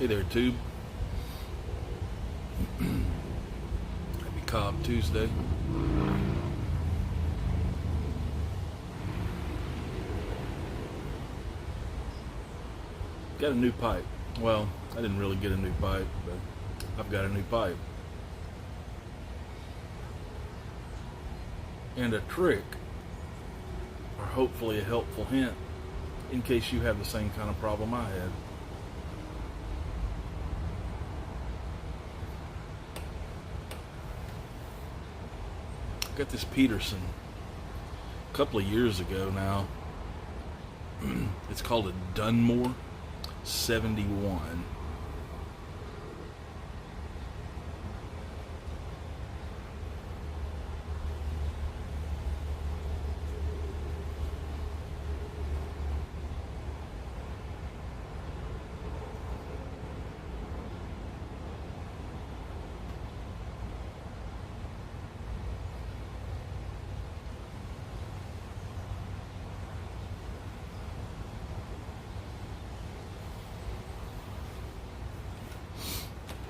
Hey there, Tube. Happy Cobb Tuesday. Got a new pipe. Well, I didn't really get a new pipe, but I've got a new pipe. And a trick, or hopefully a helpful hint, in case you have the same kind of problem I had. I got this Peterson a couple of years ago now. It's called a Dunmore 71.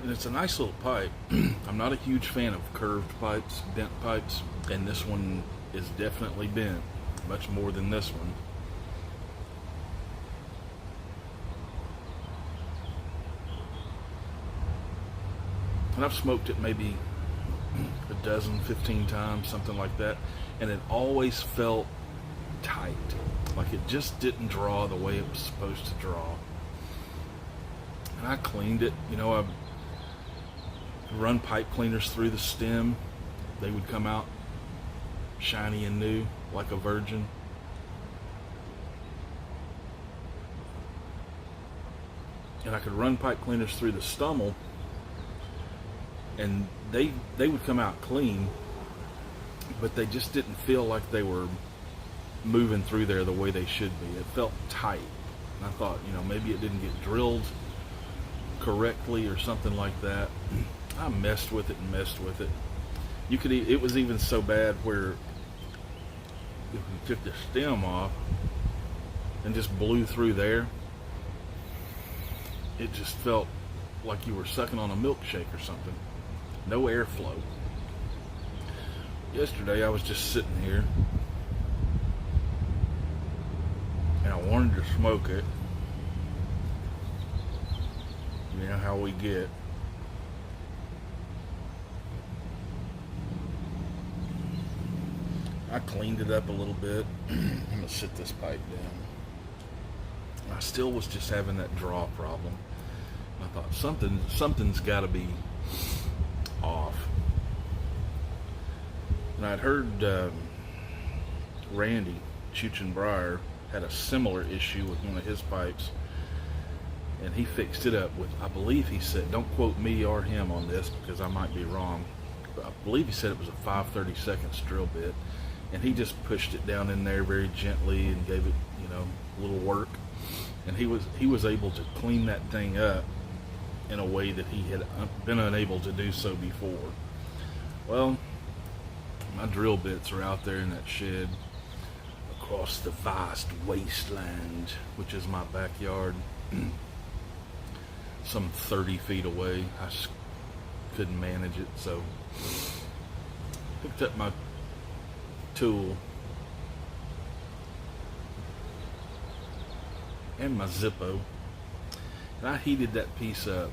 And it's a nice little pipe. I'm not a huge fan of curved pipes, bent pipes, and this one is definitely bent, much more than this one. And I've smoked it maybe a dozen, 15 times, something like that, and it always felt tight. Like it just didn't draw the way it was supposed to draw. And I cleaned it, I run pipe cleaners through the stem. They would come out shiny and new like a virgin. And I could run pipe cleaners through the stummel, and they would come out clean, but they just didn't feel like they were moving through there the way they should be. It felt tight. And I thought, maybe it didn't get drilled correctly or something like that. I messed with it and messed with it. It was even so bad where if you took the stem off and just blew through there, it just felt like you were sucking on a milkshake or something. No airflow. Yesterday I was just sitting here and I wanted to smoke it. You know how we get. I cleaned it up a little bit. I'm gonna sit this pipe down. I still was just having that draw problem. I thought something's got to be off. And I'd heard Randy Chuchenbreyer had a similar issue with one of his pipes, and he fixed it up with, I believe he said, don't quote me or him on this because I might be wrong, but I believe he said it was a 5/32 drill bit. And he just pushed it down in there very gently and gave it, a little work. And he was able to clean that thing up in a way that he had been unable to do so before. Well, my drill bits are out there in that shed across the vast wasteland, which is my backyard, some 30 feet away. I just couldn't manage it, so picked up my tool and my Zippo, and I heated that piece up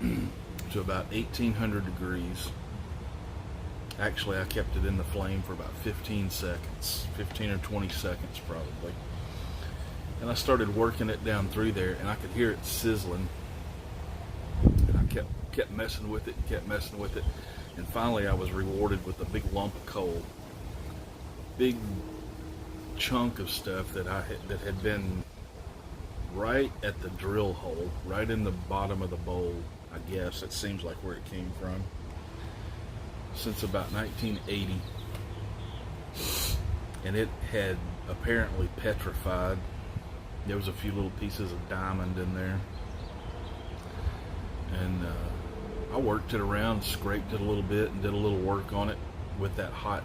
to about 1800 degrees. Actually, I kept it in the flame for about 15 seconds, 15 or 20 seconds probably, and I started working it down through there, and I could hear it sizzling, and I kept messing with it and kept messing with it, and finally I was rewarded with a big lump of coal. Big chunk of stuff that had been right at the drill hole, right in the bottom of the bowl. I guess it seems like where it came from, since about 1980, and it had apparently petrified. There was a few little pieces of diamond in there, and I worked it around, scraped it a little bit, and did a little work on it with that hot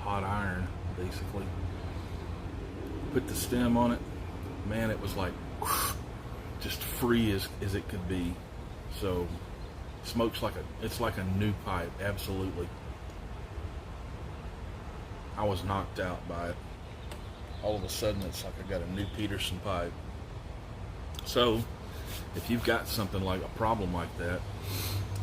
iron. Basically put the stem on it. Man, it was like just free as it could be. So smokes like it's like a new pipe, absolutely. I was knocked out by it. All of a sudden, it's like I got a new Peterson pipe. So, if you've got something like a problem like that,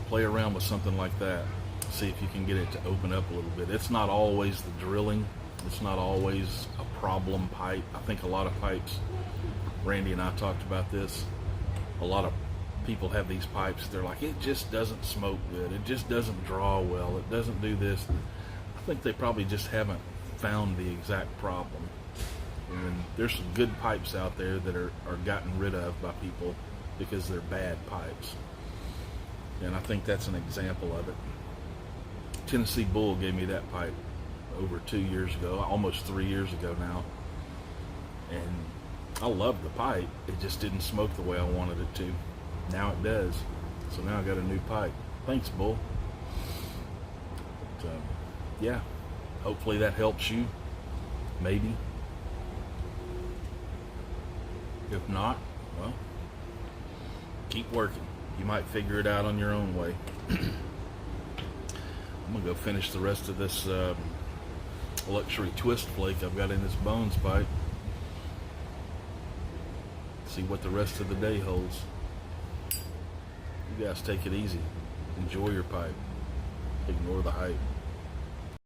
play around with something like that. See if you can get it to open up a little bit. It's not always the drilling. It's not always a problem pipe. I think a lot of pipes, Randy and I talked about this, a lot of people have these pipes, they're like, it just doesn't smoke good. It just doesn't draw well. It doesn't do this. I think they probably just haven't found the exact problem. And there's some good pipes out there that are gotten rid of by people because they're bad pipes. And I think that's an example of it. Tennessee Bull gave me that pipe over 2 years ago, almost 3 years ago now. And I loved the pipe. It just didn't smoke the way I wanted it to. Now it does. So now I got a new pipe. Thanks, Bull. But, yeah, hopefully that helps you. Maybe. If not, well, keep working. You might figure it out on your own way. I'm going to go finish the rest of this luxury twist flake I've got in this Bones pipe. See what the rest of the day holds. You guys take it easy. Enjoy your pipe. Ignore the hype.